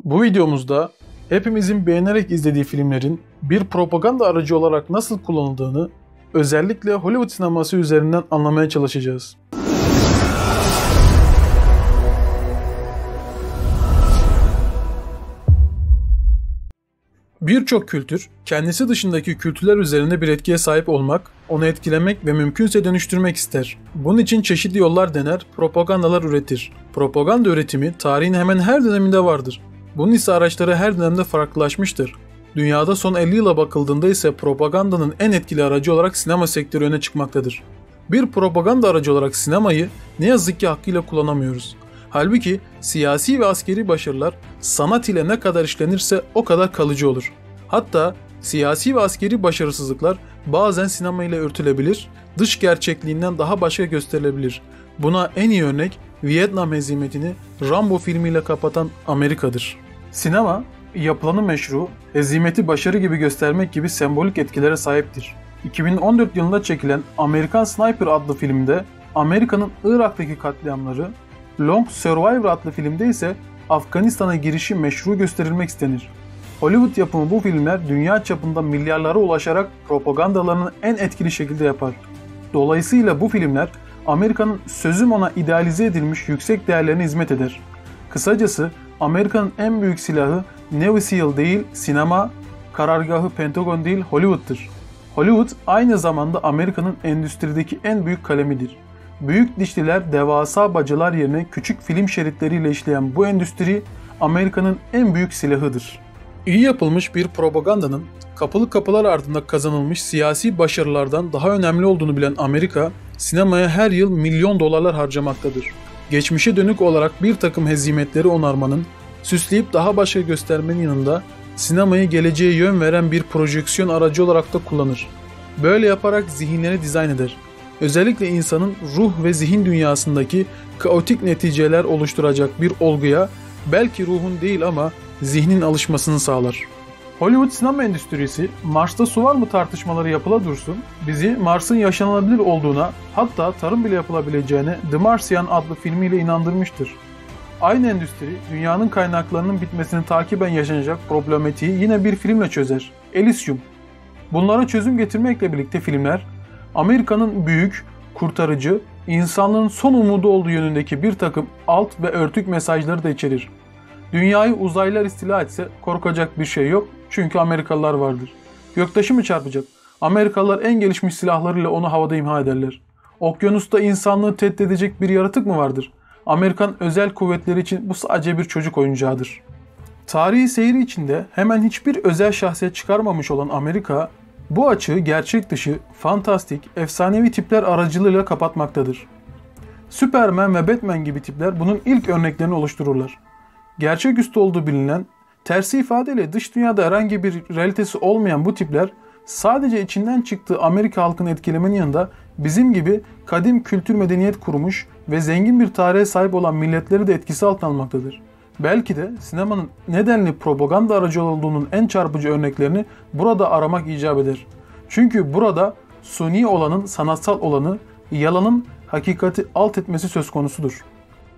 Bu videomuzda hepimizin beğenerek izlediği filmlerin bir propaganda aracı olarak nasıl kullanıldığını özellikle Hollywood sineması üzerinden anlamaya çalışacağız. Birçok kültür, kendisi dışındaki kültürler üzerinde bir etkiye sahip olmak, onu etkilemek ve mümkünse dönüştürmek ister. Bunun için çeşitli yollar dener, propagandalar üretir. Propaganda üretimi tarihin hemen her döneminde vardır. Bunun ise araçları her dönemde farklılaşmıştır. Dünyada son 50 yıla bakıldığında ise propagandanın en etkili aracı olarak sinema sektörü öne çıkmaktadır. Bir propaganda aracı olarak sinemayı ne yazık ki hakkıyla kullanamıyoruz. Halbuki siyasi ve askeri başarılar sanat ile ne kadar işlenirse o kadar kalıcı olur. Hatta siyasi ve askeri başarısızlıklar bazen sinema ile örtülebilir, dış gerçekliğinden daha başka gösterilebilir. Buna en iyi örnek Vietnam hezimetini Rambo filmiyle kapatan Amerika'dır. Sinema, yapılanı meşru, hezimeti başarı gibi göstermek gibi sembolik etkilere sahiptir. 2014 yılında çekilen American Sniper adlı filmde Amerika'nın Irak'taki katliamları, Long Survivor adlı filmde ise Afganistan'a girişi meşru gösterilmek istenir. Hollywood yapımı bu filmler dünya çapında milyarlara ulaşarak propagandalarını en etkili şekilde yapar. Dolayısıyla bu filmler Amerika'nın sözüm ona idealize edilmiş yüksek değerlerine hizmet eder. Kısacası Amerika'nın en büyük silahı Navy SEAL değil sinema, karargahı Pentagon değil Hollywood'tur. Hollywood aynı zamanda Amerika'nın endüstrideki en büyük kalemidir. Büyük dişliler, devasa bacalar yerine küçük film şeritleriyle işleyen bu endüstri Amerika'nın en büyük silahıdır. İyi yapılmış bir propagandanın kapalı kapılar ardında kazanılmış siyasi başarılardan daha önemli olduğunu bilen Amerika, sinemaya her yıl milyon dolarlar harcamaktadır. Geçmişe dönük olarak bir takım hezimetleri onarmanın, süsleyip daha başka göstermenin yanında sinemayı geleceğe yön veren bir projeksiyon aracı olarak da kullanır. Böyle yaparak zihinleri dizayn eder. Özellikle insanın ruh ve zihin dünyasındaki kaotik neticeler oluşturacak bir olguya belki ruhun değil ama zihnin alışmasını sağlar. Hollywood sinema endüstrisi Mars'ta su var mı tartışmaları yapıla dursun, bizi Mars'ın yaşanılabilir olduğuna, hatta tarım bile yapılabileceğine The Martian adlı filmiyle inandırmıştır. Aynı endüstri dünyanın kaynaklarının bitmesini takiben yaşanacak problematiği yine bir filmle çözer. Elysium. Bunlara çözüm getirmekle birlikte filmler Amerika'nın büyük, kurtarıcı, insanlığın son umudu olduğu yönündeki bir takım alt ve örtük mesajları da içerir. Dünyayı uzaylılar istila etse korkacak bir şey yok çünkü Amerikalılar vardır. Göktaşı mı çarpacak? Amerikalılar en gelişmiş silahlarıyla onu havada imha ederler. Okyanusta insanlığı tehdit edecek bir yaratık mı vardır? Amerikan özel kuvvetleri için bu sadece bir çocuk oyuncağıdır. Tarihi seyri içinde hemen hiçbir özel şahsiyet çıkarmamış olan Amerika, bu açığı gerçek dışı, fantastik, efsanevi tipler aracılığıyla kapatmaktadır. Superman ve Batman gibi tipler bunun ilk örneklerini oluştururlar. Gerçeküstü olduğu bilinen, tersi ifadeyle dış dünyada herhangi bir realitesi olmayan bu tipler, sadece içinden çıktığı Amerika halkını etkilemenin yanında bizim gibi kadim kültür medeniyet kurmuş ve zengin bir tarihe sahip olan milletleri de etkisi altına almaktadır. Belki de sinemanın nedenli propaganda aracı olduğunun en çarpıcı örneklerini burada aramak icap eder. Çünkü burada suni olanın sanatsal olanı, yalanın hakikati alt etmesi söz konusudur.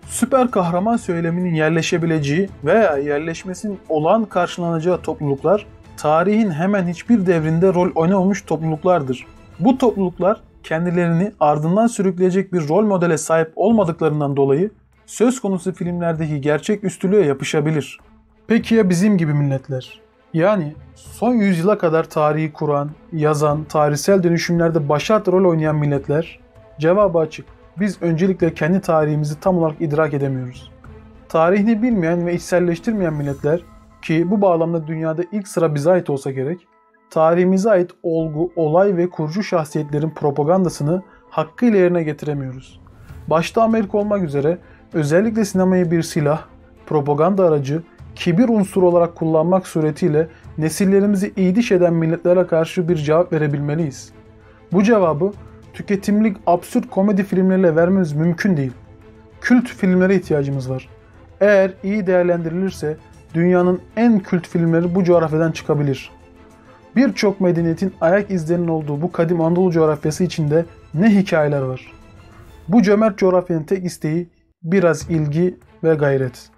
Süper kahraman söyleminin yerleşebileceği veya yerleşmesinin olağan karşılanacağı topluluklar, tarihin hemen hiçbir devrinde rol oynamamış topluluklardır. Bu topluluklar kendilerini ardından sürükleyecek bir rol modele sahip olmadıklarından dolayı söz konusu filmlerdeki gerçek üstülüğe yapışabilir. Peki ya bizim gibi milletler? Yani son yüzyıla kadar tarihi kuran, yazan, tarihsel dönüşümlerde başat rol oynayan milletler? Cevabı açık. Biz öncelikle kendi tarihimizi tam olarak idrak edemiyoruz. Tarihini bilmeyen ve içselleştirmeyen milletler, ki bu bağlamda dünyada ilk sıra bize ait olsa gerek, tarihimize ait olgu, olay ve kurucu şahsiyetlerin propagandasını hakkıyla yerine getiremiyoruz. Başta Amerika olmak üzere özellikle sinemayı bir silah, propaganda aracı, kibir unsuru olarak kullanmak suretiyle nesillerimizi iyiliş eden milletlere karşı bir cevap verebilmeliyiz. Bu cevabı tüketimlik absürt komedi filmleriyle vermemiz mümkün değil. Kült filmlere ihtiyacımız var. Eğer iyi değerlendirilirse dünyanın en kült filmleri bu coğrafyadan çıkabilir. Birçok medeniyetin ayak izlerinin olduğu bu kadim Anadolu coğrafyası içinde ne hikayeler var. Bu cömert coğrafyanın tek isteği biraz ilgi ve gayret.